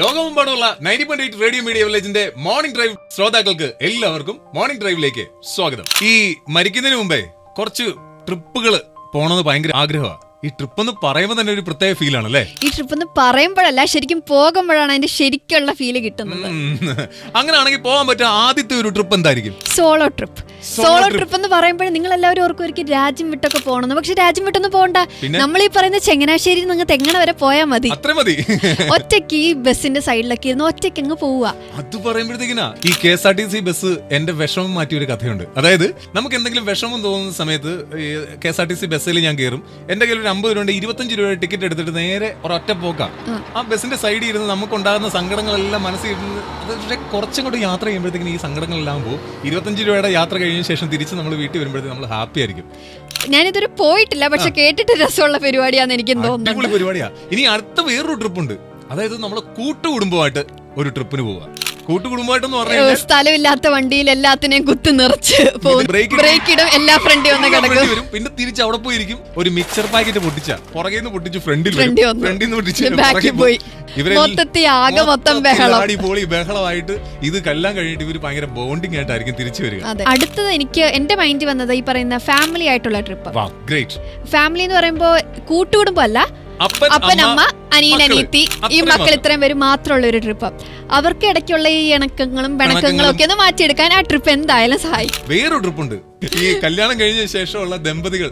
ലോകമെമ്പാടുള്ള 90.8 radio media വില്ലേജിന്റെ morning drive ശ്രോതാക്കൾക്ക് എല്ലാവർക്കും morning ഡ്രൈവിലേക്ക് സ്വാഗതം. ഈ മരിക്കുന്നതിന് മുമ്പേ കുറച്ച് ട്രിപ്പുകൾ പോണെന്ന് ഭയങ്കര ആഗ്രഹമാണ്. ഈ ട്രിപ്പ് എന്ന് പറയുമ്പോൾ തന്നെ ഒരു പ്രത്യേക ഫീൽ ആണ് അല്ലേ? ഈ ട്രിപ്പ് എന്ന് പറയുമ്പോഴല്ല, ശരിക്കും പോകുമ്പോഴാണ് അതിന്റെ ശരിക്കുള്ള ഫീല് കിട്ടുന്നത്. അങ്ങനെയാണെങ്കിൽ പോകാൻ പറ്റുക ആദ്യത്തെ ഒരു ട്രിപ്പ് എന്തായിരിക്കും? Solo trip. സോളോ ട്രിപ്പ് എന്ന് പറയുമ്പോൾ നിങ്ങൾ എല്ലാവരും ഓർക്കും രാജ്യം വിട്ടൊക്കെ പോകണം. പക്ഷെ രാജ്യം വിട്ടൊന്നും പോകണ്ട. നമ്മൾ ഈ പറയുന്ന ചങ്ങനാശ്ശേരി നിങ്ങൾ തെങ്ങനെ വരെ പോയാൽ മതി. അത്ര മതി. ഒറ്റയ്ക്ക് ഈ ബസ്സിന്റെ സൈഡിലൊക്കെ ഇരുന്ന് ഒറ്റയ്ക്ക് അങ്ങ് പോവുക. അത് പറയുമ്പോഴത്തേക്കിനാ ഈ KSRTC ബസ് എന്റെ വിഷമം മാറ്റിയ ഒരു കഥയുണ്ട്. അതായത് നമുക്ക് എന്തെങ്കിലും വിഷമം തോന്നുന്ന സമയത്ത് KSRTC ബസ്സിൽ ഞാൻ കയറും. എന്റെ കയ്യിൽ 50 രൂപ 25 രൂപ ടിക്കറ്റ് എടുത്തിട്ട് നേരെ ഒരൊറ്റ പോക്കാം. ആ ബസ്സിന്റെ സൈഡിൽ ഇരുന്ന് നമുക്കുണ്ടാകുന്ന സങ്കടങ്ങളെല്ലാം മനസ്സിൽ ഇരുന്ന് അത് കുറച്ചും കൂടി യാത്ര ചെയ്യുമ്പോഴത്തേക്കും ഈ സങ്കടങ്ങളെല്ലാം പോകും. 25 രൂപയുടെ യാത്ര കഴിഞ്ഞ ശേഷം തിരിച്ച് നമ്മൾ വീട്ടിൽ വരുമ്പോഴത്തേക്കും നമ്മൾ ഹാപ്പി ആയിരിക്കും. ഞാനിതൊരു പോയിട്ടില്ല, പക്ഷെ കേട്ടിട്ട് രസമുള്ള പരിപാടിയാന്ന് എനിക്ക് തോന്നുന്നു. പരിപാടിയാ. ഇനി അടുത്ത വേറൊരു ട്രിപ്പ് ഉണ്ട്. അതായത് നമ്മള് കൂട്ടുകുടുംബമായിട്ട് ഒരു ട്രിപ്പിന് പോവുക. കൂട്ടുകുടുംബമായിട്ടെന്ന് പറഞ്ഞാൽ സ്ഥലമില്ലാത്ത വണ്ടിയിൽ എല്ലാത്തിനെയും കുത്തി നിറച്ച് ബ്രേക്ക് ഇടും, എല്ലാ ഫ്രണ്ടി വന്ന് കിടക്കും. പിന്നെ തിരിച്ച് അവിടെ പോയിരിക്കും. ഒരു മിക്സർ പാക്കറ്റ് പൊട്ടിച്ച പുറകെ പൊട്ടിച്ച് ഫ്രണ്ടിൽ പോയി. ബഹളമായിട്ട് ഇത് കല്ലാം കഴിഞ്ഞിട്ട് ഇവര് ഭയങ്കര ബോണ്ടിങ് ആയിട്ടായിരിക്കും തിരിച്ചു വരിക. അടുത്തത് എനിക്ക് എന്റെ മൈൻഡിൽ വന്നത് ഈ പറയുന്ന ഫാമിലി ആയിട്ടുള്ള ട്രിപ്പ്. ഫാമിലി എന്ന് പറയുമ്പോ കൂട്ടുകുടുംബം അല്ല, അപ്പനമ്മ അനിയൻ അനിയത്തി ഈ മക്കൾ ഇത്രയും പേര് മാത്രമുള്ള ഒരു ട്രിപ്പ്. അവർക്ക് ഇടയ്ക്കുള്ള ഈ ഇണക്കങ്ങളും പിണക്കങ്ങളും ഒക്കെ ഒന്ന് മാറ്റിയെടുക്കാൻ ആ ട്രിപ്പ് എന്തായാലും സഹായിക്കും. വേറൊരു ട്രിപ്പുണ്ട്. ഈ കല്യാണം കഴിഞ്ഞ ശേഷമുള്ള ദമ്പതികൾ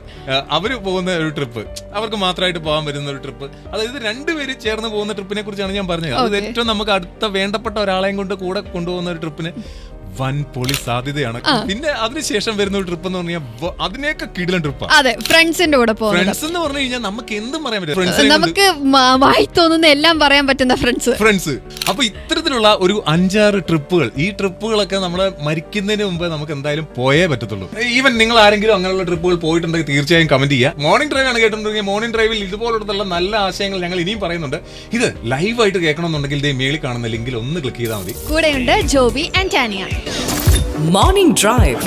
അവര് പോകുന്ന ഒരു ട്രിപ്പ്, അവർക്ക് മാത്രമായിട്ട് പോകാൻ പറ്റുന്ന ഒരു ട്രിപ്പ്. അതായത് രണ്ടുപേര് ചേർന്ന് പോകുന്ന ട്രിപ്പിനെ കുറിച്ചാണ് ഞാൻ പറഞ്ഞത്. അത് ഏറ്റവും നമുക്ക് അടുത്ത വേണ്ടപ്പെട്ട ഒരാളെയും കൊണ്ട് കൂടെ കൊണ്ടുപോകുന്ന ഒരു ട്രിപ്പിന് വൻ പൊളി സാധ്യതയാണ്. പിന്നെ അതിനുശേഷം വരുന്ന ഒരു ട്രിപ്പ് എന്ന് പറഞ്ഞാൽ അതിനേക്ക് കിടിലൻ ട്രിപ്പാണ്. അതെ, ഫ്രണ്ട്സിന്റെ കൂടെ പോകുന്നത്. ഫ്രണ്ട്സ് എന്ന് പറഞ്ഞു കഴിഞ്ഞാൽ നമുക്ക് എന്തും പറയാൻ പറ്റും. നമുക്ക് വായി തോന്നുന്ന എല്ലാം പറയാൻ പറ്റുന്ന ഫ്രണ്ട്സ്. അപ്പൊ ഇത്തരത്തിലുള്ള ഒരു 5-6 ട്രിപ്പുകൾ, ഈ ട്രിപ്പുകളൊക്കെ നമ്മള് മരിക്കുന്നതിന് മുമ്പ് നമുക്ക് എന്തായാലും പോയേ പറ്റത്തുള്ളൂ. ഈവൻ നിങ്ങൾ ആരെങ്കിലും അങ്ങനെയുള്ള ട്രിപ്പുകൾ പോയിട്ടുണ്ടെങ്കിൽ തീർച്ചയായും കമന്റ് ചെയ്യുക. മോർണിംഗ് ഡ്രൈവ് ആണ് കേട്ടിട്ടുണ്ടെങ്കിൽ മോർണിംഗ് ഡ്രൈവിൽ ഇതുപോലുള്ള നല്ല ആശയങ്ങൾ ഞങ്ങൾ ഇനിയും പറയുന്നുണ്ട്. ഇത് ലൈവായിട്ട് കേൾക്കണമെന്നുണ്ടെങ്കിൽ ഇതേ മേളിൽ കാണുന്ന ലിങ്കിൽ ഒന്ന് ക്ലിക്ക് ചെയ്താൽ മതി. കൂടെയുണ്ട് Joby and Tanya. Morning Drive